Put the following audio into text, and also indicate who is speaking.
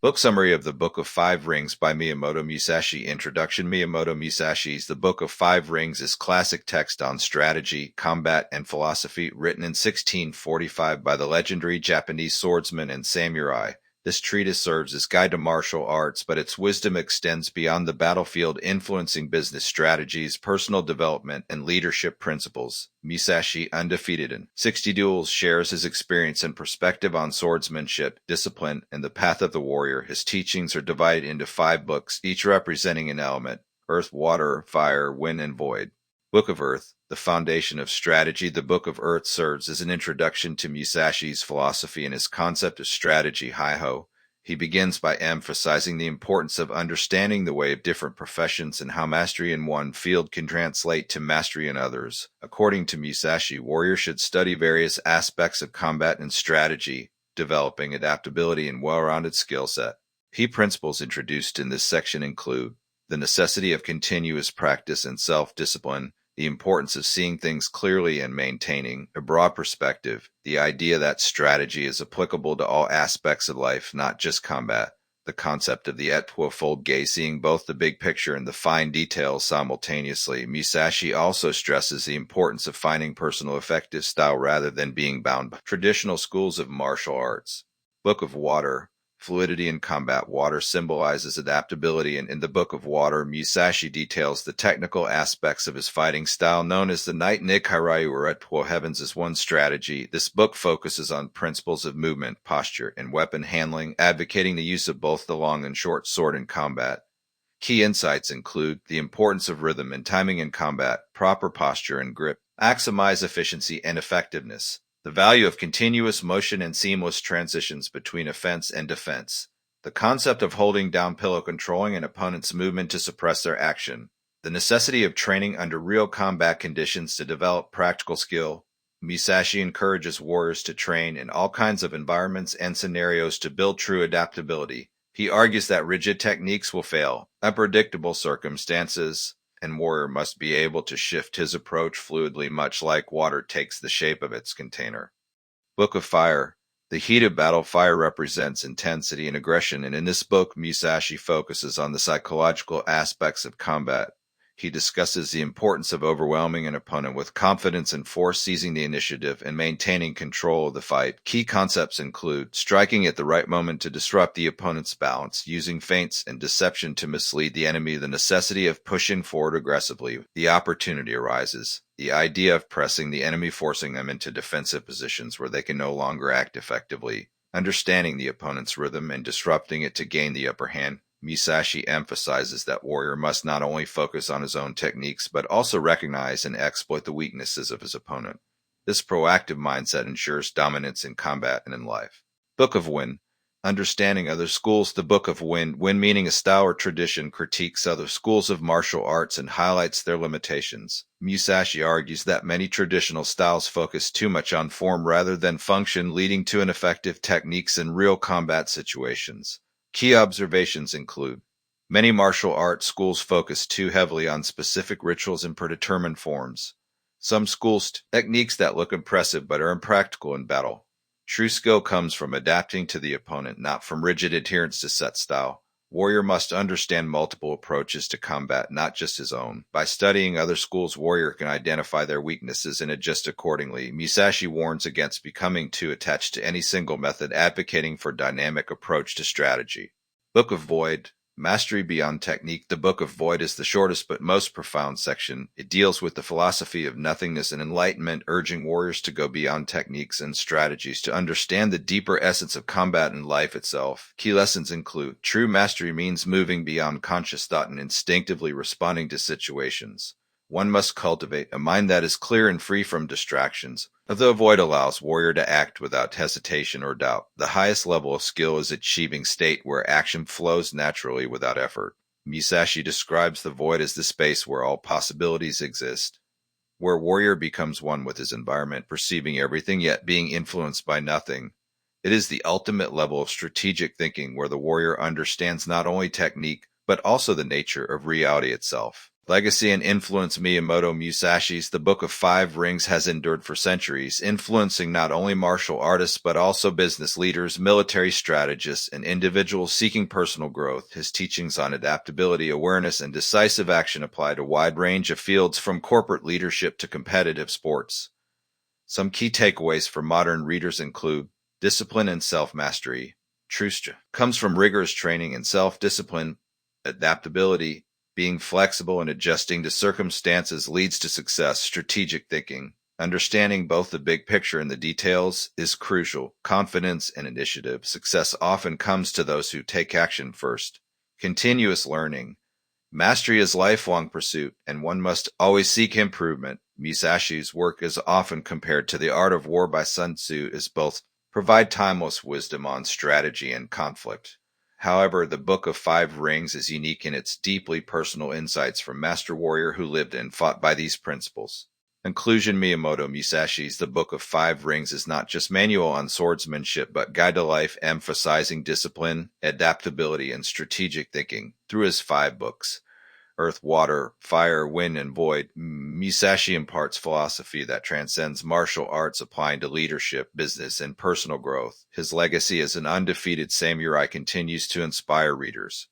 Speaker 1: Book summary of The Book of Five Rings by Miyamoto Musashi. Introduction. Miyamoto Musashi's The Book of Five Rings is classic text on strategy, combat, and philosophy, written in 1645 by the legendary Japanese swordsman and samurai. This treatise serves as guide to martial arts, but its wisdom extends beyond the battlefield, influencing business strategies, personal development, and leadership principles. Musashi, undefeated in 60 duels, shares his experience and perspective on swordsmanship, discipline, and the path of the warrior. His teachings are divided into 5 books, each representing an element: earth, water, fire, wind, and void. Book of Earth, the foundation of strategy. The Book of Earth serves as an introduction to Musashi's philosophy and his concept of strategy. Hi-ho. He begins by emphasizing the importance of understanding the way of different professions and how mastery in one field can translate to mastery in others. According to Musashi, warriors should study various aspects of combat and strategy, developing adaptability and well-rounded skill set. Key principles introduced in this section include the necessity of continuous practice and self-discipline, the importance of seeing things clearly and maintaining a broad perspective, the idea that strategy is applicable to all aspects of life, not just combat, the concept of the étoile-fold gaze, seeing both the big picture and the fine details simultaneously. Musashi also stresses the importance of finding personal effective style rather than being bound by traditional schools of martial arts. Book of Water. Fluidity in combat. Water symbolizes adaptability, and in the Book of Water, Musashi details the technical aspects of his fighting style, known as the Night Nikkarayu or étoile heavens as one strategy. This book focuses on principles of movement, posture, and weapon handling, advocating the use of both the long and short sword in combat. Key insights include the importance of rhythm and timing in combat, proper posture and grip, maximize efficiency and effectiveness. The value of continuous motion and seamless transitions between offense and defense. The concept of holding down pillow, controlling an opponent's movement to suppress their action. The necessity of training under real combat conditions to develop practical skill. Musashi encourages warriors to train in all kinds of environments and scenarios to build true adaptability. He argues that rigid techniques will fail, unpredictable circumstances, and warrior must be able to shift his approach fluidly, much like water takes the shape of its container. Book of Fire. The heat of battle. Fire represents intensity and aggression, and in this book, Musashi focuses on the psychological aspects of combat. He discusses the importance of overwhelming an opponent with confidence and force, seizing the initiative, and maintaining control of the fight. Key concepts include striking at the right moment to disrupt the opponent's balance, using feints and deception to mislead the enemy, the necessity of pushing forward aggressively. The opportunity arises. The idea of pressing the enemy, forcing them into defensive positions where they can no longer act effectively. Understanding the opponent's rhythm and disrupting it to gain the upper hand. Musashi emphasizes that warrior must not only focus on his own techniques, but also recognize and exploit the weaknesses of his opponent. This proactive mindset ensures dominance in combat and in life. Book of Wind. Understanding other schools. The Book of Wind, wind meaning a style or tradition, critiques other schools of martial arts and highlights their limitations. Musashi argues that many traditional styles focus too much on form rather than function, leading to ineffective techniques in real combat situations. Key observations include many martial arts schools focus too heavily on specific rituals and predetermined forms. Some schools techniques that look impressive but are impractical in battle. True skill comes from adapting to the opponent, not from rigid adherence to set style. Warrior must understand multiple approaches to combat, not just his own. By studying other schools, warrior can identify their weaknesses and adjust accordingly. Musashi warns against becoming too attached to any single method, advocating for dynamic approach to strategy. Book of Void. Mastery beyond technique. The Book of Void is the shortest but most profound section. It deals with the philosophy of nothingness and enlightenment, urging warriors to go beyond techniques and strategies to understand the deeper essence of combat and life itself. Key lessons include true mastery means moving beyond conscious thought and instinctively responding to situations. One must cultivate a mind that is clear and free from distractions. The void allows warrior to act without hesitation or doubt. The highest level of skill is achieving state where action flows naturally without effort. Musashi describes the void as the space where all possibilities exist, where warrior becomes one with his environment, perceiving everything yet being influenced by nothing. It is the ultimate level of strategic thinking where the warrior understands not only technique, but also the nature of reality itself. Legacy and influence. Miyamoto Musashi's The Book of Five Rings has endured for centuries, influencing not only martial artists but also business leaders, military strategists, and individuals seeking personal growth. His teachings on adaptability, awareness, and decisive action apply to a wide range of fields from corporate leadership to competitive sports. Some key takeaways for modern readers include discipline and self-mastery. True strength comes from rigorous training and self-discipline. Adaptability, being flexible and adjusting to circumstances, leads to success. Strategic thinking, understanding both the big picture and the details, is crucial. Confidence and initiative, success often comes to those who take action first. Continuous learning, mastery is lifelong pursuit, and one must always seek improvement. Musashi's work is often compared to The Art of War by Sun Tzu, as both provide timeless wisdom on strategy and conflict. However, the Book of Five Rings is unique in its deeply personal insights from master warrior who lived and fought by these principles. Conclusion. Miyamoto Musashi's The Book of Five Rings is not just manual on swordsmanship, but guide to life, emphasizing discipline, adaptability, and strategic thinking. Through his 5 books, Earth, Water, Fire, Wind, and Void, Musashi imparts philosophy that transcends martial arts, applying to leadership, business, and personal growth. His legacy as an undefeated samurai continues to inspire readers.